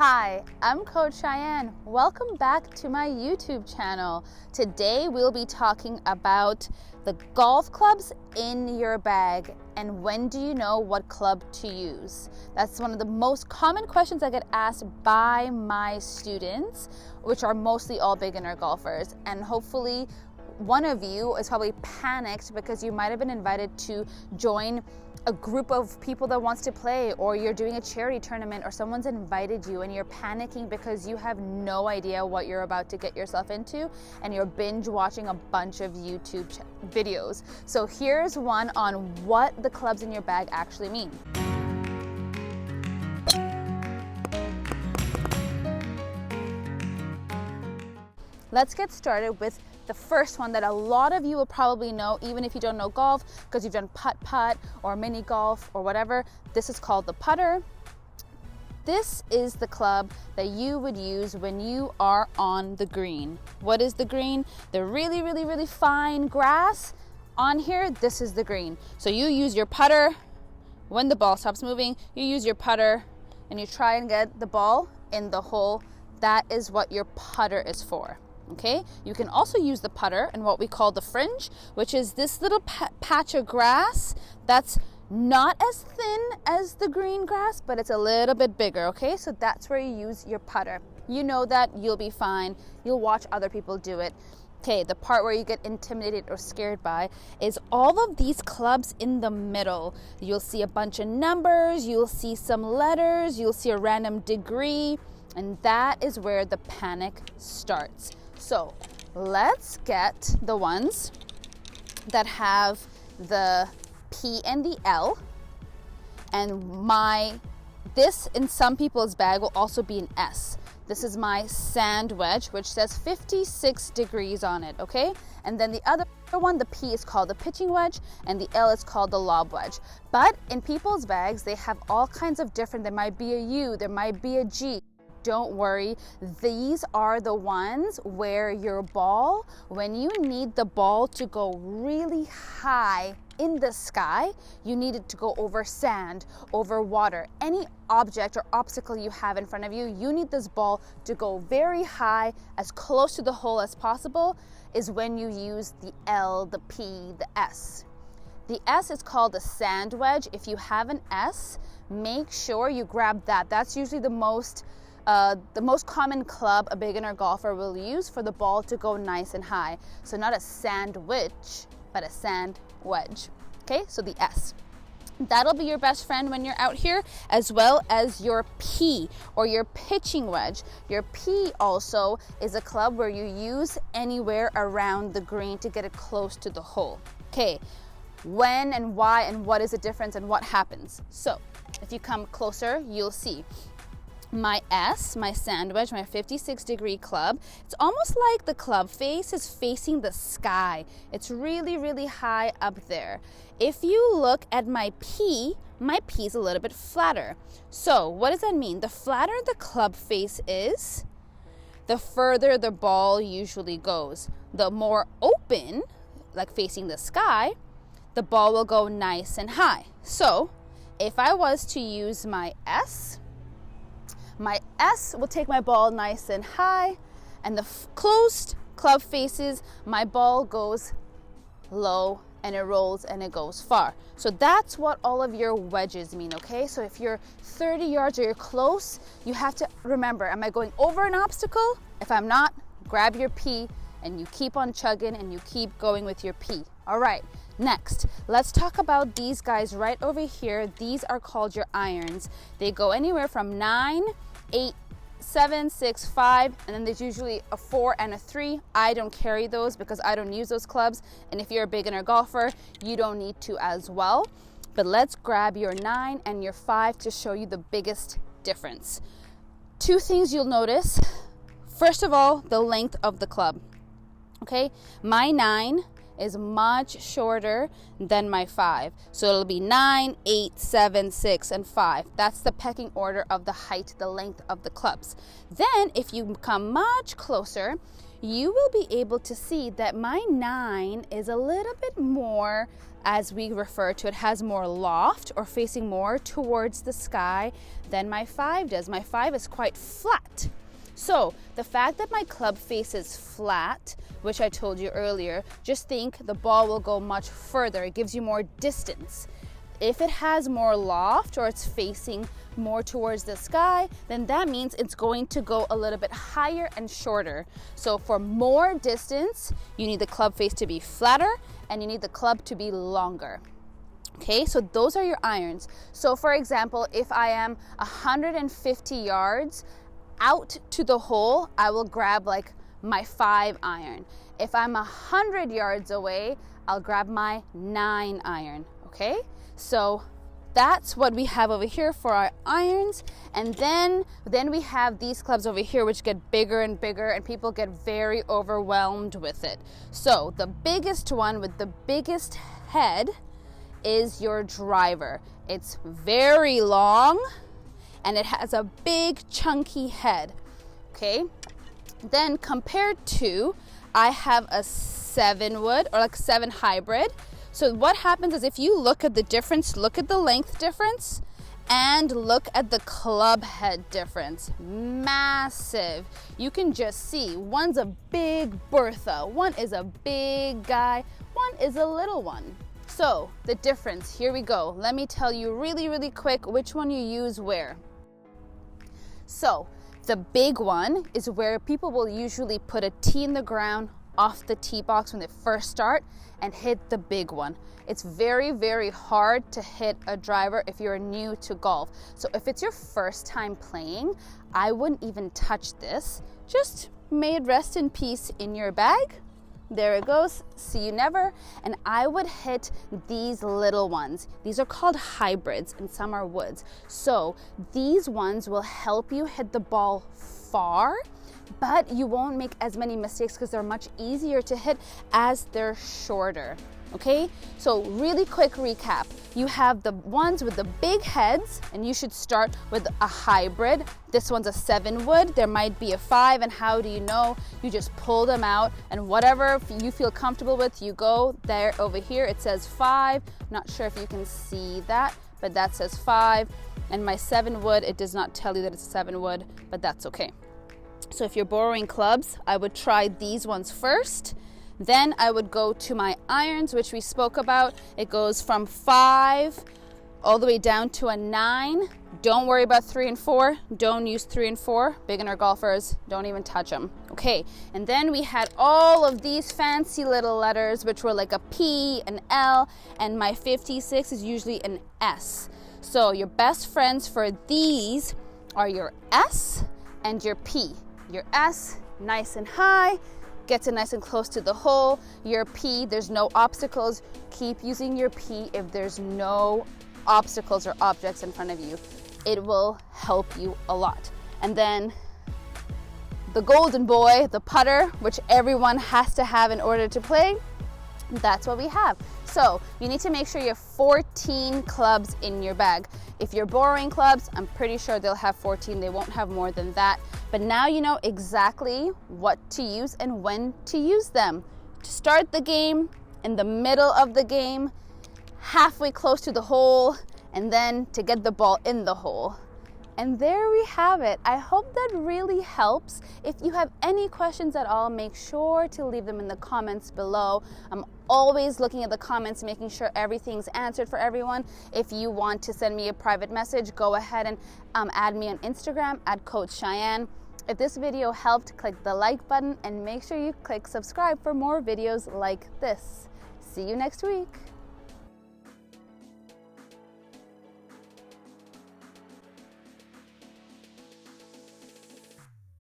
Hi, I'm Coach Cheyenne. Welcome back to my YouTube channel. Today we'll be talking about the golf clubs in your bag and when do you know what club to use. That's one of the most common questions I get asked by my students, which are mostly all beginner golfers. And hopefully one of you is probably panicked because you might have been invited to join a group of people that wants to play, or you're doing a charity tournament, or someone's invited you and you're panicking because you have no idea what you're about to get yourself into and you're binge watching a bunch of YouTube videos. So here's one on what the clubs in your bag actually mean. Let's get started with the first one that a lot of you will probably know, even if you don't know golf, because you've done putt-putt or mini golf or whatever. This is called the putter. This is the club that you would use when you are on the green. What is the green? The really fine grass. On here, this is the green. So you use your putter. When the ball stops moving, you use your putter and you try and get the ball in the hole. That is what your putter is for. Okay, you can also use the putter in what we call the fringe, which is this little patch of grass that's not as thin as the green grass, but it's a little bit bigger. Okay, so that's where you use your putter. You know that, you'll be fine. You'll watch other people do it. Okay, the part where you get intimidated or scared by is all of these clubs in the middle. You'll see a bunch of numbers, you'll see some letters, you'll see a random degree, and that is where the panic starts. So let's get the ones that have the P and the L, and this in some people's bag will also be an S. This is my sand wedge, which says 56 degrees on it, okay? And then the other one, the P, is called the pitching wedge, and the L is called the lob wedge. But in people's bags, they have all kinds of different, there might be a U, there might be a G. Don't worry, these are the ones where your ball, when you need the ball to go really high in the sky, you need it to go over sand, over water, any object or obstacle you have in front of you, you need this ball to go very high, as close to the hole as possible, is when you use the L, the P, the S. The S is called the sand wedge. If you have an S, make sure you grab that. That's usually the most common club a beginner golfer will use for the ball to go nice and high. So not a sandwich, but a sand wedge. Okay, so the S. That'll be your best friend when you're out here, as well as your P, or your pitching wedge. Your P also is a club where you use anywhere around the green to get it close to the hole. Okay, when and why and what is the difference and what happens? So if you come closer, you'll see my S, my sand wedge, my 56 degree club. It's almost like the club face is facing the sky. It's really high up there. If you look at my P is a little bit flatter. So what does that mean? The flatter the club face is, the further the ball usually goes. The more open, like facing the sky, the ball will go nice and high. So if I was to use my S will take my ball nice and high, and the closed club faces, my ball goes low and it rolls and it goes far. So that's what all of your wedges mean, okay? So if you're 30 yards or you're close, you have to remember, am I going over an obstacle? If I'm not, grab your P and you keep on chugging and you keep going with your P. All right, next, let's talk about these guys right over here. These are called your irons. They go anywhere from 9, 8, 7, 6, 5, and then there's usually a 4 and a 3. I don't carry those because I don't use those clubs, and if you're a beginner golfer, you don't need to as well. But let's grab your 9 and your 5 to show you the biggest difference. Two things you'll notice. First of all, the length of the club. Okay, my 9 is much shorter than my 5. So it'll be 9, 8, 7, 6, and 5. That's the pecking order of the height, the length of the clubs. Then if you come much closer, you will be able to see that my 9 is a little bit more, as we refer to it, has more loft or facing more towards the sky than my 5 does. My 5 is quite flat. So the fact that my club face is flat, which I told you earlier, just think the ball will go much further. It gives you more distance. If it has more loft or it's facing more towards the sky, then that means it's going to go a little bit higher and shorter. So for more distance, you need the club face to be flatter and you need the club to be longer. Okay, so those are your irons. So for example, if I am 150 yards out to the hole, I will grab like my 5 iron. If I'm 100 yards away, I'll grab my 9 iron, okay? So that's what we have over here for our irons. And then we have these clubs over here which get bigger and bigger and people get very overwhelmed with it. So the biggest one with the biggest head is your driver. It's very long and it has a big chunky head, okay? Then compared to, I have a 7 wood or like 7 hybrid. So what happens is if you look at the difference, look at the length difference and look at the club head difference. Massive. You can just see one's a big Bertha, one is a big guy, one is a little one. So the difference, here we go. Let me tell you really quick which one you use where. So the big one is where people will usually put a tee in the ground off the tee box when they first start and hit the big one. It's very hard to hit a driver if you're new to golf. So if it's your first time playing, I wouldn't even touch this. Just may it rest in peace in your bag. There it goes, see you never. And I would hit these little ones. These are called hybrids and some are woods. So these ones will help you hit the ball far, but you won't make as many mistakes because they're much easier to hit as they're shorter. Okay, so really quick recap. You have the ones with the big heads and you should start with a hybrid. This one's a 7 wood, there might be a 5, and how do you know? You just pull them out and whatever you feel comfortable with, you go. There over here it says 5, not sure if you can see that, but that says 5. And my 7 wood, it does not tell you that it's a 7 wood, but that's okay. So if you're borrowing clubs, I would try these ones first. Then I would go to my irons, which we spoke about. It goes from 5 all the way down to a 9. Don't worry about 3 and 4. Don't use 3 and 4. Beginner golfers, don't even touch them. Okay, and then we had all of these fancy little letters, which were like a P, an L, and my 56 is usually an S. So your best friends for these are your S and your P. Your S, nice and high, gets it nice and close to the hole. Your P, there's no obstacles. Keep using your P if there's no obstacles or objects in front of you. It will help you a lot. And then the golden boy, the putter, which everyone has to have in order to play, that's what we have. So you need to make sure you have 14 clubs in your bag. If you're borrowing clubs, I'm pretty sure they'll have 14. They won't have more than that. But now you know exactly what to use and when to use them. To start the game, in the middle of the game, halfway close to the hole, and then to get the ball in the hole. And there we have it. I hope that really helps. If you have any questions at all, make sure to leave them in the comments below. I'm always looking at the comments, making sure everything's answered for everyone. If you want to send me a private message, go ahead and add me on Instagram at Coach Cheyenne. If this video helped, click the like button and make sure you click subscribe for more videos like this. See you next week.